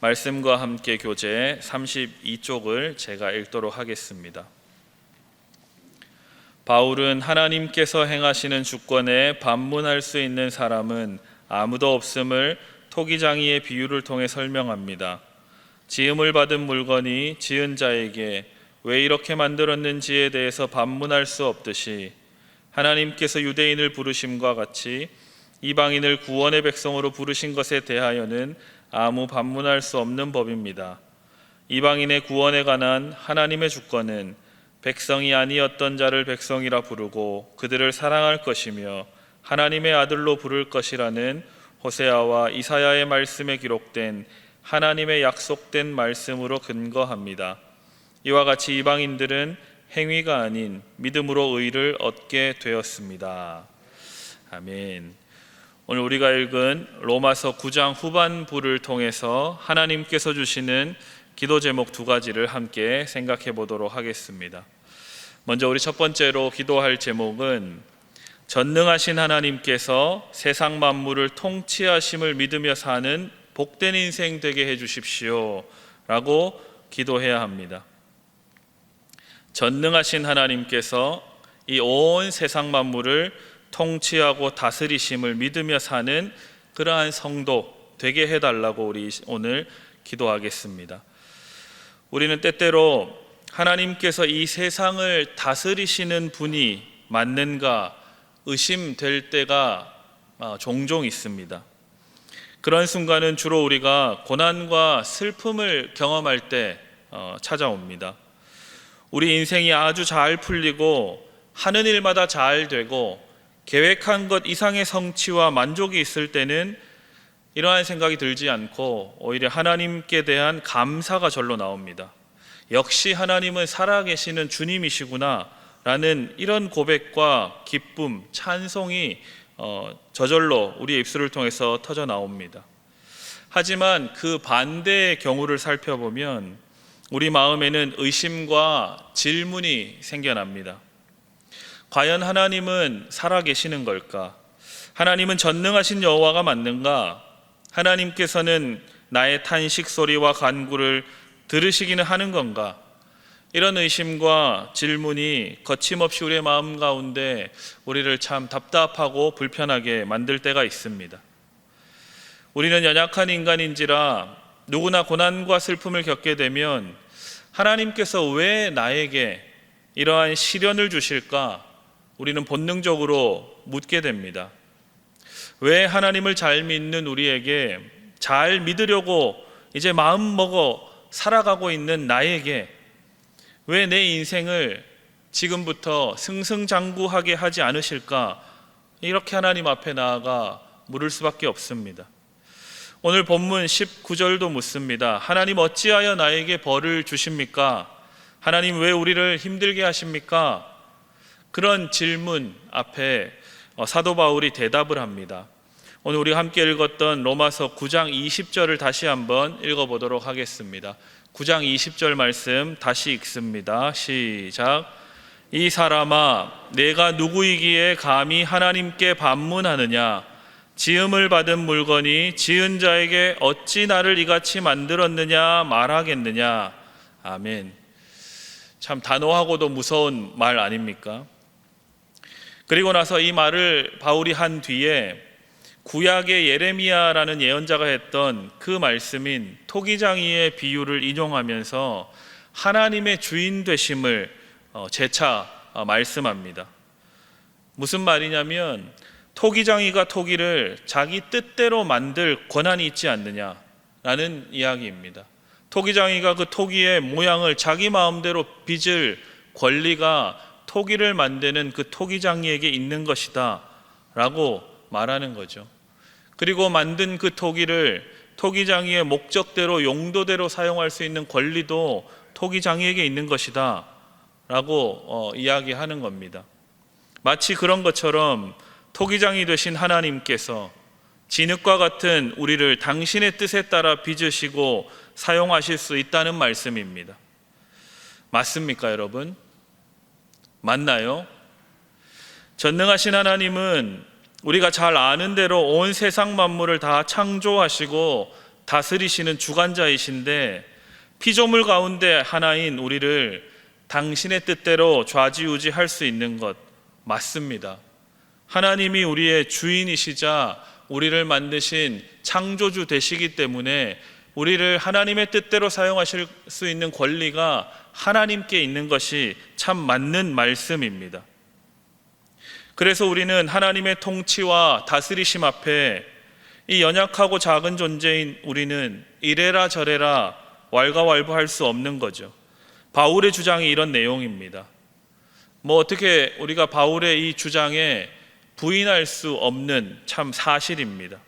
말씀과 함께 교재 32쪽을 제가 읽도록 하겠습니다. 바울은 하나님께서 행하시는 주권에 반문할 수 있는 사람은 아무도 없음을 토기장이의 비유를 통해 설명합니다. 지음을 받은 물건이 지은 자에게 왜 이렇게 만들었는지에 대해서 반문할 수 없듯이 하나님께서 유대인을 부르심과 같이 이방인을 구원의 백성으로 부르신 것에 대하여는 아무 반문할 수 없는 법입니다. 이방인의 구원에 관한 하나님의 주권은 백성이 아니었던 자를 백성이라 부르고 그들을 사랑할 것이며 하나님의 아들로 부를 것이라는 호세아와 이사야의 말씀에 기록된 하나님의 약속된 말씀으로 근거합니다. 이와 같이 이방인들은 행위가 아닌 믿음으로 의를 얻게 되었습니다. 아멘. 오늘 우리가 읽은 로마서 9장 후반부를 통해서 하나님께서 주시는 기도 제목 두 가지를 함께 생각해 보도록 하겠습니다. 먼저 우리 첫 번째로 기도할 제목은 전능하신 하나님께서 세상 만물을 통치하심을 믿으며 사는 복된 인생 되게 해 주십시오 라고 기도해야 합니다. 전능하신 하나님께서 이 온 세상 만물을 통치하고 다스리심을 믿으며 사는 그러한 성도 되게 해달라고 우리 오늘 기도하겠습니다. 우리는 때때로 하나님께서 이 세상을 다스리시는 분이 맞는가 의심될 때가 종종 있습니다. 그런 순간은 주로 우리가 고난과 슬픔을 경험할 때 찾아옵니다. 우리 인생이 아주 잘 풀리고 하는 일마다 잘 되고 계획한 것 이상의 성취와 만족이 있을 때는 이러한 생각이 들지 않고 오히려 하나님께 대한 감사가 절로 나옵니다. 역시 하나님은 살아계시는 주님이시구나 라는 이런 고백과 기쁨, 찬송이 저절로 우리의 입술을 통해서 터져 나옵니다. 하지만 그 반대의 경우를 살펴보면 우리 마음에는 의심과 질문이 생겨납니다. 과연 하나님은 살아계시는 걸까? 하나님은 전능하신 여호와가 맞는가? 하나님께서는 나의 탄식 소리와 간구를 들으시기는 하는 건가? 이런 의심과 질문이 거침없이 우리의 마음 가운데 우리를 참 답답하고 불편하게 만들 때가 있습니다. 우리는 연약한 인간인지라 누구나 고난과 슬픔을 겪게 되면 하나님께서 왜 나에게 이러한 시련을 주실까? 우리는 본능적으로 묻게 됩니다. 왜 하나님을 잘 믿는 우리에게, 잘 믿으려고 이제 마음 먹어 살아가고 있는 나에게 왜 내 인생을 지금부터 승승장구하게 하지 않으실까? 이렇게 하나님 앞에 나아가 물을 수밖에 없습니다. 오늘 본문 19절도 묻습니다. 하나님 어찌하여 나에게 벌을 주십니까? 하나님 왜 우리를 힘들게 하십니까? 그런 질문 앞에 사도 바울이 대답을 합니다. 오늘 우리가 함께 읽었던 로마서 9장 20절을 다시 한번 읽어보도록 하겠습니다. 9장 20절 말씀 다시 읽습니다. 시작. 이 사람아, 내가 누구이기에 감히 하나님께 반문하느냐? 지음을 받은 물건이 지은 자에게 어찌 나를 이같이 만들었느냐 말하겠느냐. 아멘. 참 단호하고도 무서운 말 아닙니까? 그리고 나서 이 말을 바울이 한 뒤에 구약의 예레미야라는 예언자가 했던 그 말씀인 토기장이의 비유를 인용하면서 하나님의 주인 되심을 재차 말씀합니다. 무슨 말이냐면 토기장이가 토기를 자기 뜻대로 만들 권한이 있지 않느냐라는 이야기입니다. 토기장이가 그 토기의 모양을 자기 마음대로 빚을 권리가 토기를 만드는 그 토기장이에게 있는 것이다 라고 말하는 거죠. 그리고 만든 그 토기를 토기장이의 목적대로 용도대로 사용할 수 있는 권리도 토기장이에게 있는 것이다 라고 이야기하는 겁니다. 마치 그런 것처럼 토기장이 되신 하나님께서 진흙과 같은 우리를 당신의 뜻에 따라 빚으시고 사용하실 수 있다는 말씀입니다. 맞습니까, 여러분? 맞나요? 전능하신 하나님은 우리가 잘 아는 대로 온 세상 만물을 다 창조하시고 다스리시는 주관자이신데 피조물 가운데 하나인 우리를 당신의 뜻대로 좌지우지할 수 있는 것 맞습니다. 하나님이 우리의 주인이시자 우리를 만드신 창조주 되시기 때문에 우리를 하나님의 뜻대로 사용하실 수 있는 권리가 하나님께 있는 것이 참 맞는 말씀입니다. 그래서 우리는 하나님의 통치와 다스리심 앞에 이 연약하고 작은 존재인 우리는 이래라 저래라 왈가왈부할 수 없는 거죠. 바울의 주장이 이런 내용입니다. 어떻게 우리가 바울의 이 주장에 부인할 수 없는 참 사실입니다.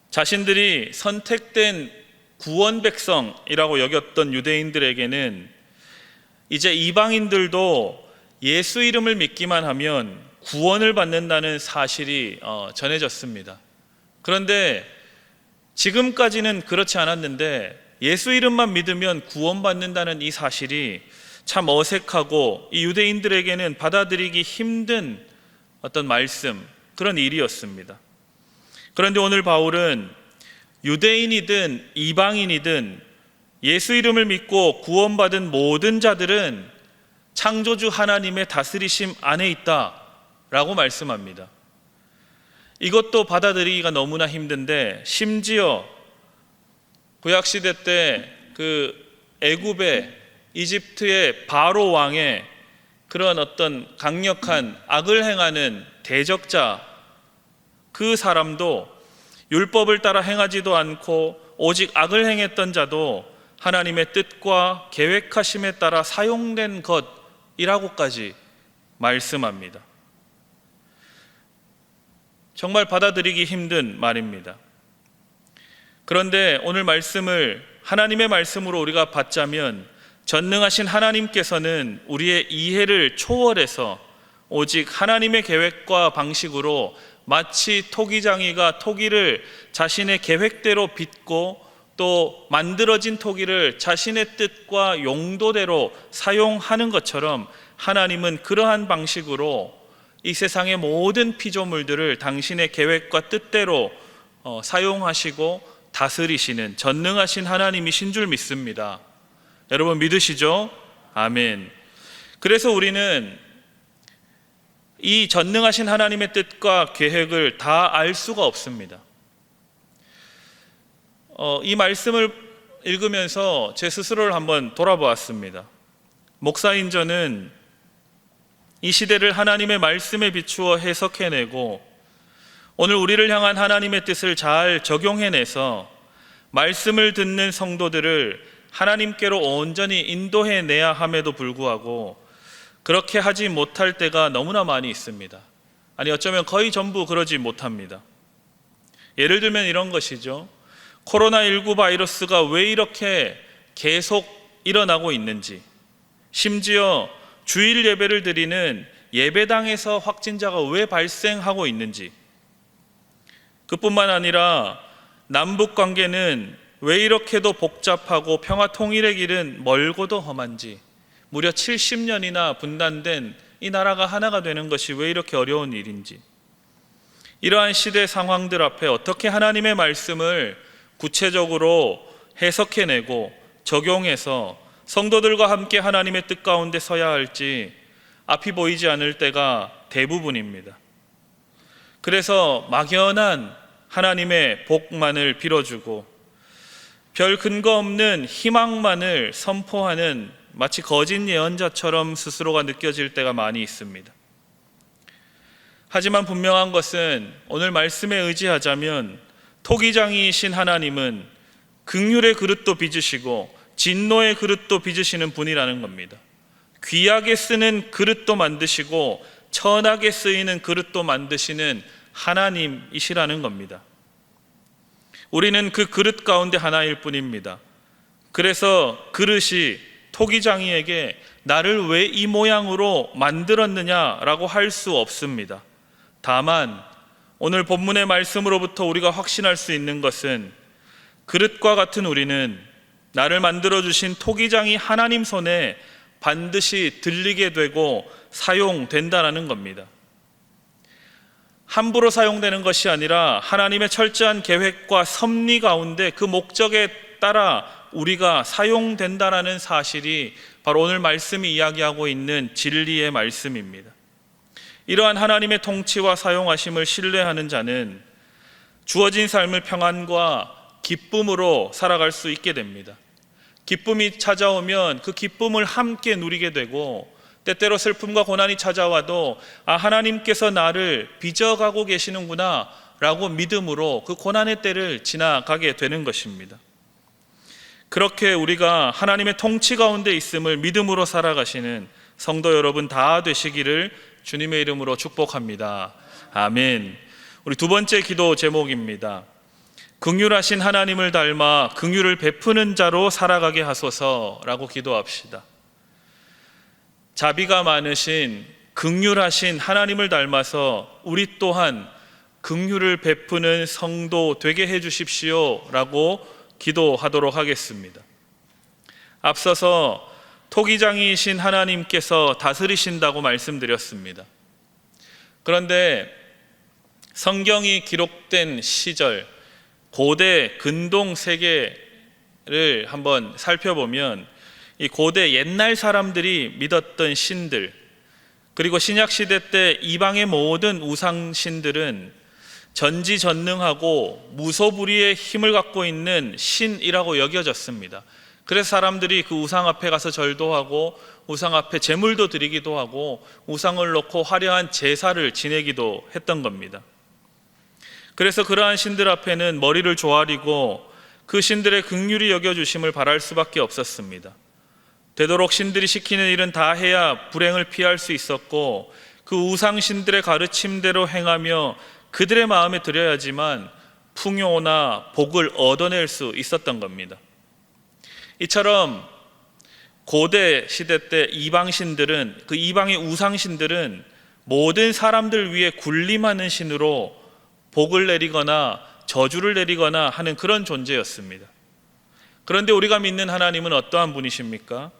자신들이 선택된 구원 백성이라고 여겼던 유대인들에게는 이제 이방인들도 예수 이름을 믿기만 하면 구원을 받는다는 사실이 전해졌습니다. 그런데 지금까지는 그렇지 않았는데 예수 이름만 믿으면 구원받는다는 이 사실이 참 어색하고 이 유대인들에게는 받아들이기 힘든 어떤 말씀, 그런 일이었습니다. 그런데 오늘 바울은 유대인이든 이방인이든 예수 이름을 믿고 구원받은 모든 자들은 창조주 하나님의 다스리심 안에 있다라고 말씀합니다. 이것도 받아들이기가 너무나 힘든데 심지어 구약시대 때 그 애굽의 이집트의 바로 왕의 그런 어떤 강력한 악을 행하는 대적자, 그 사람도 율법을 따라 행하지도 않고 오직 악을 행했던 자도 하나님의 뜻과 계획하심에 따라 사용된 것이라고까지 말씀합니다. 정말 받아들이기 힘든 말입니다. 그런데 오늘 말씀을 하나님의 말씀으로 우리가 받자면 전능하신 하나님께서는 우리의 이해를 초월해서 오직 하나님의 계획과 방식으로 마치 토기장이가 토기를 자신의 계획대로 빚고 또 만들어진 토기를 자신의 뜻과 용도대로 사용하는 것처럼 하나님은 그러한 방식으로 이 세상의 모든 피조물들을 당신의 계획과 뜻대로 사용하시고 다스리시는 전능하신 하나님이신 줄 믿습니다. 여러분 믿으시죠? 아멘. 그래서 우리는 이 전능하신 하나님의 뜻과 계획을 다 알 수가 없습니다. 이 말씀을 읽으면서 제 스스로를 한번 돌아보았습니다. 목사인 저는 이 시대를 하나님의 말씀에 비추어 해석해내고 오늘 우리를 향한 하나님의 뜻을 잘 적용해내서 말씀을 듣는 성도들을 하나님께로 온전히 인도해내야 함에도 불구하고 그렇게 하지 못할 때가 너무나 많이 있습니다. 아니 어쩌면 거의 전부 그러지 못합니다. 예를 들면 이런 것이죠. 코로나19 바이러스가 왜 이렇게 계속 일어나고 있는지, 심지어 주일 예배를 드리는 예배당에서 확진자가 왜 발생하고 있는지, 그뿐만 아니라 남북 관계는 왜 이렇게도 복잡하고 평화 통일의 길은 멀고도 험한지, 무려 70년이나 분단된 이 나라가 하나가 되는 것이 왜 이렇게 어려운 일인지, 이러한 시대 상황들 앞에 어떻게 하나님의 말씀을 구체적으로 해석해내고 적용해서 성도들과 함께 하나님의 뜻 가운데 서야 할지 앞이 보이지 않을 때가 대부분입니다. 그래서 막연한 하나님의 복만을 빌어주고 별 근거 없는 희망만을 선포하는 마치 거짓 예언자처럼 스스로가 느껴질 때가 많이 있습니다. 하지만 분명한 것은 오늘 말씀에 의지하자면 토기장이신 하나님은 긍휼의 그릇도 빚으시고 진노의 그릇도 빚으시는 분이라는 겁니다. 귀하게 쓰는 그릇도 만드시고 천하게 쓰이는 그릇도 만드시는 하나님이시라는 겁니다. 우리는 그 그릇 가운데 하나일 뿐입니다. 그래서 그릇이 토기장이에게 나를 왜 이 모양으로 만들었느냐라고 할 수 없습니다. 다만 오늘 본문의 말씀으로부터 우리가 확신할 수 있는 것은 그릇과 같은 우리는 나를 만들어주신 토기장이 하나님 손에 반드시 들리게 되고 사용된다는 겁니다. 함부로 사용되는 것이 아니라 하나님의 철저한 계획과 섭리 가운데 그 목적에 따라 우리가 사용된다라는 사실이 바로 오늘 말씀이 이야기하고 있는 진리의 말씀입니다. 이러한 하나님의 통치와 사용하심을 신뢰하는 자는 주어진 삶을 평안과 기쁨으로 살아갈 수 있게 됩니다. 기쁨이 찾아오면 그 기쁨을 함께 누리게 되고, 때때로 슬픔과 고난이 찾아와도 하나님께서 나를 빚어가고 계시는구나 라고 믿음으로 그 고난의 때를 지나가게 되는 것입니다. 그렇게 우리가 하나님의 통치 가운데 있음을 믿음으로 살아가시는 성도 여러분 다 되시기를 주님의 이름으로 축복합니다. 아멘. 우리 두 번째 기도 제목입니다. 긍휼하신 하나님을 닮아 긍휼을 베푸는 자로 살아가게 하소서라고 기도합시다. 자비가 많으신 긍휼하신 하나님을 닮아서 우리 또한 긍휼을 베푸는 성도 되게 해 주십시오라고 기도하도록 하겠습니다. 앞서서 토기장이신 하나님께서 다스리신다고 말씀드렸습니다. 그런데 성경이 기록된 시절, 고대 근동 세계를 한번 살펴보면 이 고대 옛날 사람들이 믿었던 신들, 그리고 신약 시대 때 이방의 모든 우상 신들은 전지전능하고 무소불위의 힘을 갖고 있는 신이라고 여겨졌습니다. 그래서 사람들이 그 우상 앞에 가서 절도 하고 우상 앞에 제물도 드리기도 하고 우상을 놓고 화려한 제사를 지내기도 했던 겁니다. 그래서 그러한 신들 앞에는 머리를 조아리고 그 신들의 긍휼히 여겨주심을 바랄 수밖에 없었습니다. 되도록 신들이 시키는 일은 다 해야 불행을 피할 수 있었고, 그 우상 신들의 가르침대로 행하며 그들의 마음에 들여야지만 풍요나 복을 얻어낼 수 있었던 겁니다. 이처럼 고대 시대 때 이방 신들은, 그 이방의 우상 신들은 모든 사람들 위해 군림하는 신으로 복을 내리거나 저주를 내리거나 하는 그런 존재였습니다. 그런데 우리가 믿는 하나님은 어떠한 분이십니까?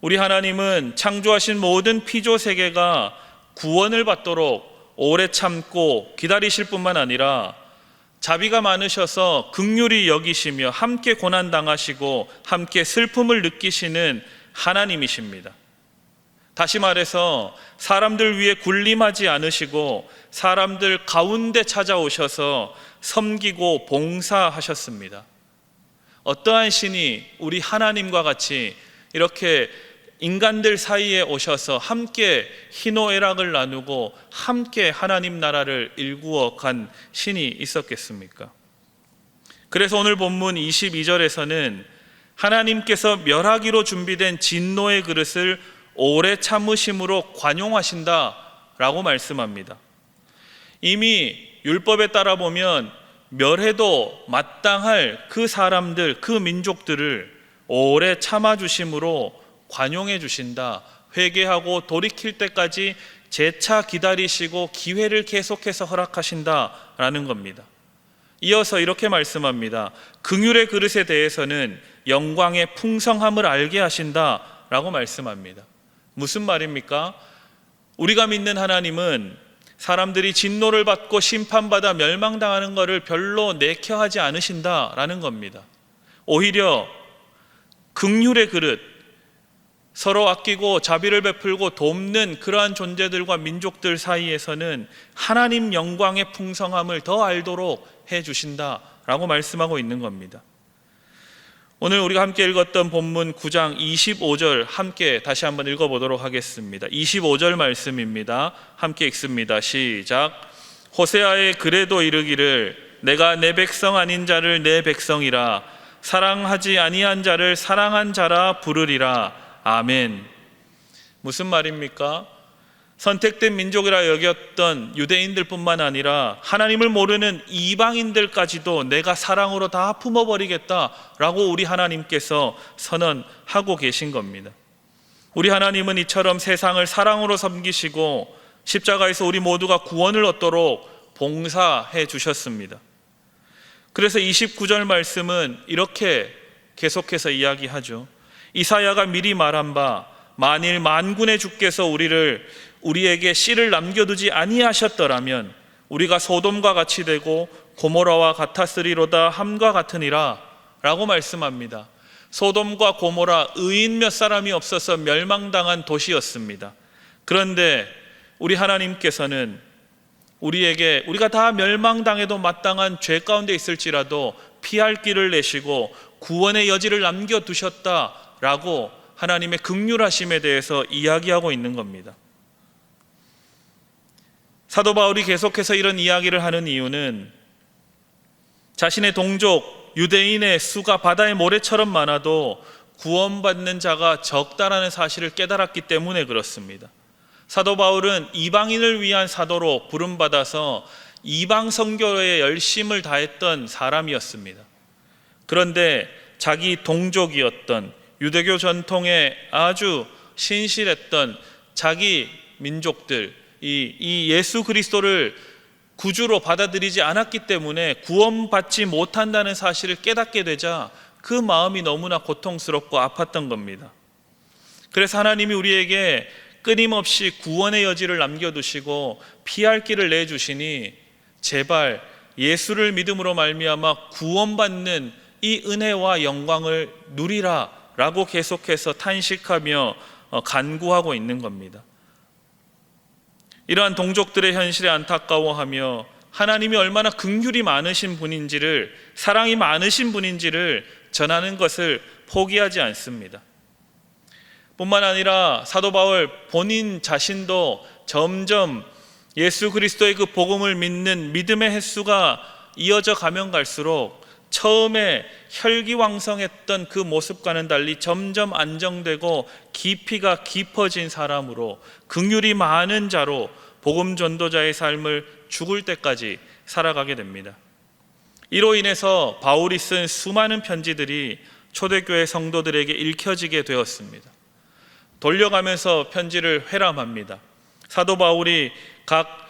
우리 하나님은 창조하신 모든 피조 세계가 구원을 받도록 오래 참고 기다리실 뿐만 아니라 자비가 많으셔서 긍휼히 여기시며 함께 고난 당하시고 함께 슬픔을 느끼시는 하나님이십니다. 다시 말해서 사람들 위해 군림하지 않으시고 사람들 가운데 찾아오셔서 섬기고 봉사하셨습니다. 어떠한 신이 우리 하나님과 같이 이렇게 인간들 사이에 오셔서 함께 희노애락을 나누고 함께 하나님 나라를 일구어 간 신이 있었겠습니까? 그래서 오늘 본문 22절에서는 하나님께서 멸하기로 준비된 진노의 그릇을 오래 참으심으로 관용하신다라고 말씀합니다. 이미 율법에 따라 보면 멸해도 마땅할 그 사람들, 그 민족들을 오래 참아주심으로 관용해 주신다. 회개하고 돌이킬 때까지 재차 기다리시고 기회를 계속해서 허락하신다라는 겁니다. 이어서 이렇게 말씀합니다. 긍휼의 그릇에 대해서는 영광의 풍성함을 알게 하신다라고 말씀합니다. 무슨 말입니까? 우리가 믿는 하나님은 사람들이 진노를 받고 심판받아 멸망당하는 것을 별로 내켜하지 않으신다라는 겁니다. 오히려 긍휼의 그릇, 서로 아끼고 자비를 베풀고 돕는 그러한 존재들과 민족들 사이에서는 하나님 영광의 풍성함을 더 알도록 해주신다라고 말씀하고 있는 겁니다. 오늘 우리가 함께 읽었던 본문 9장 25절 함께 다시 한번 읽어보도록 하겠습니다. 25절 말씀입니다. 함께 읽습니다. 시작. 호세아의 그래도 이르기를 내가 내 백성 아닌 자를 내 백성이라 사랑하지 아니한 자를 사랑한 자라 부르리라. 아멘. 무슨 말입니까? 선택된 민족이라 여겼던 유대인들뿐만 아니라 하나님을 모르는 이방인들까지도 내가 사랑으로 다 품어버리겠다라고 우리 하나님께서 선언하고 계신 겁니다. 우리 하나님은 이처럼 세상을 사랑으로 섬기시고 십자가에서 우리 모두가 구원을 얻도록 봉사해 주셨습니다. 그래서 29절 말씀은 이렇게 계속해서 이야기하죠. 이사야가 미리 말한 바 만일 만군의 주께서 우리에게 씨를 남겨두지 아니하셨더라면 우리가 소돔과 같이 되고 고모라와 같았으리로다 함과 같으니라 라고 말씀합니다. 소돔과 고모라 의인 몇 사람이 없어서 멸망당한 도시였습니다. 그런데 우리 하나님께서는 우리에게 우리가 다 멸망당해도 마땅한 죄 가운데 있을지라도 피할 길을 내시고 구원의 여지를 남겨두셨다라고 하나님의 긍휼하심에 대해서 이야기하고 있는 겁니다. 사도 바울이 계속해서 이런 이야기를 하는 이유는 자신의 동족 유대인의 수가 바다의 모래처럼 많아도 구원받는 자가 적다라는 사실을 깨달았기 때문에 그렇습니다. 사도 바울은 이방인을 위한 사도로 부름받아서 이방 선교에 열심을 다했던 사람이었습니다. 그런데 자기 동족이었던 유대교 전통에 아주 신실했던 자기 민족들, 이 예수 그리스도를 구주로 받아들이지 않았기 때문에 구원받지 못한다는 사실을 깨닫게 되자 그 마음이 너무나 고통스럽고 아팠던 겁니다. 그래서 하나님이 우리에게 끊임없이 구원의 여지를 남겨두시고 피할 길을 내주시니 제발 예수를 믿음으로 말미암아 구원받는 이 은혜와 영광을 누리라 라고 계속해서 탄식하며 간구하고 있는 겁니다. 이러한 동족들의 현실에 안타까워하며 하나님이 얼마나 긍휼이 많으신 분인지를, 사랑이 많으신 분인지를 전하는 것을 포기하지 않습니다. 뿐만 아니라 사도 바울 본인 자신도 점점 예수 그리스도의 그 복음을 믿는 믿음의 횟수가 이어져 가면 갈수록 처음에 혈기왕성했던 그 모습과는 달리 점점 안정되고 깊이가 깊어진 사람으로, 긍휼이 많은 자로 복음 전도자의 삶을 죽을 때까지 살아가게 됩니다. 이로 인해서 바울이 쓴 수많은 편지들이 초대교회 성도들에게 읽혀지게 되었습니다. 돌려가면서 편지를 회람합니다. 사도 바울이 각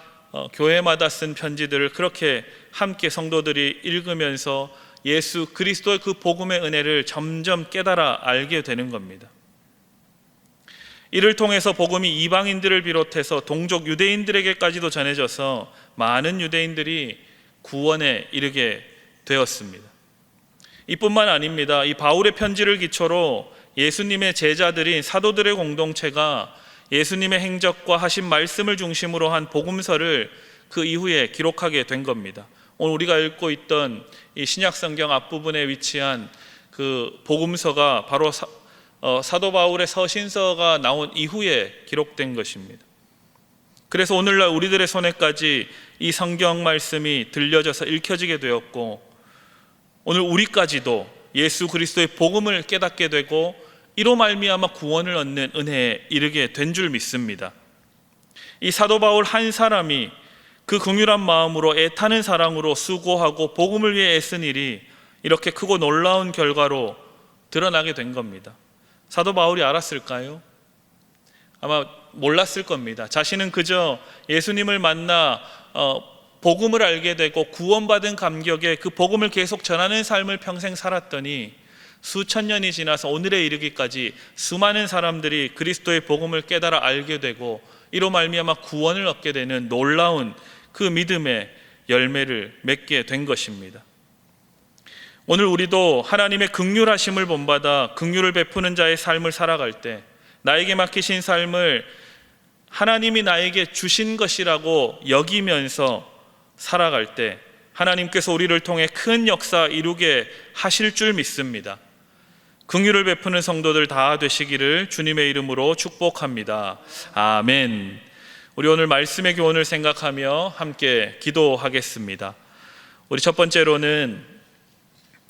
교회마다 쓴 편지들을 그렇게 함께 성도들이 읽으면서 예수 그리스도의 그 복음의 은혜를 점점 깨달아 알게 되는 겁니다. 이를 통해서 복음이 이방인들을 비롯해서 동족 유대인들에게까지도 전해져서 많은 유대인들이 구원에 이르게 되었습니다. 이뿐만 아닙니다. 이 바울의 편지를 기초로 예수님의 제자들인 사도들의 공동체가 예수님의 행적과 하신 말씀을 중심으로 한 복음서를 그 이후에 기록하게 된 겁니다. 오늘 우리가 읽고 있던 이 신약성경 앞부분에 위치한 그 복음서가 바로 사도 바울의 서신서가 나온 이후에 기록된 것입니다. 그래서 오늘날 우리들의 손에까지 이 성경 말씀이 들려져서 읽혀지게 되었고, 오늘 우리까지도 예수 그리스도의 복음을 깨닫게 되고 이로 말미암아 구원을 얻는 은혜에 이르게 된 줄 믿습니다. 이 사도 바울 한 사람이 그 긍휼한 마음으로 애타는 사랑으로 수고하고 복음을 위해 애쓴 일이 이렇게 크고 놀라운 결과로 드러나게 된 겁니다. 사도 바울이 알았을까요? 아마 몰랐을 겁니다. 자신은 그저 예수님을 만나 복음을 알게 되고 구원받은 감격에 그 복음을 계속 전하는 삶을 평생 살았더니 수천 년이 지나서 오늘에 이르기까지 수많은 사람들이 그리스도의 복음을 깨달아 알게 되고 이로 말미암아 구원을 얻게 되는 놀라운 그 믿음의 열매를 맺게 된 것입니다. 오늘 우리도 하나님의 긍휼하심을 본받아 긍휼을 베푸는 자의 삶을 살아갈 때, 나에게 맡기신 삶을 하나님이 나에게 주신 것이라고 여기면서 살아갈 때 하나님께서 우리를 통해 큰 역사 이루게 하실 줄 믿습니다. 긍휼을 베푸는 성도들 다 되시기를 주님의 이름으로 축복합니다. 아멘. 우리 오늘 말씀의 교훈을 생각하며 함께 기도하겠습니다. 우리 첫 번째로는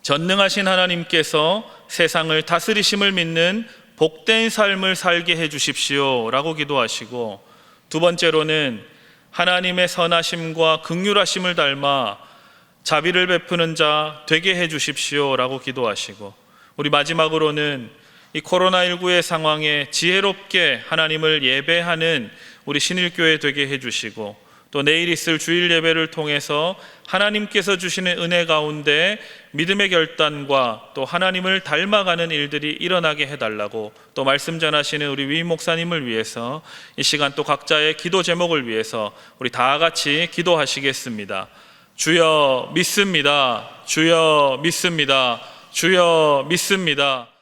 전능하신 하나님께서 세상을 다스리심을 믿는 복된 삶을 살게 해 주십시오 라고 기도하시고, 두 번째로는 하나님의 선하심과 긍휼하심을 닮아 자비를 베푸는 자 되게 해 주십시오 라고 기도하시고, 우리 마지막으로는 이 코로나19의 상황에 지혜롭게 하나님을 예배하는 우리 신일교회 되게 해주시고, 또 내일 있을 주일 예배를 통해서 하나님께서 주시는 은혜 가운데 믿음의 결단과 또 하나님을 닮아가는 일들이 일어나게 해달라고, 또 말씀 전하시는 우리 위임 목사님을 위해서 이 시간 또 각자의 기도 제목을 위해서 우리 다 같이 기도하시겠습니다. 주여 믿습니다. 주여 믿습니다. 주여 믿습니다.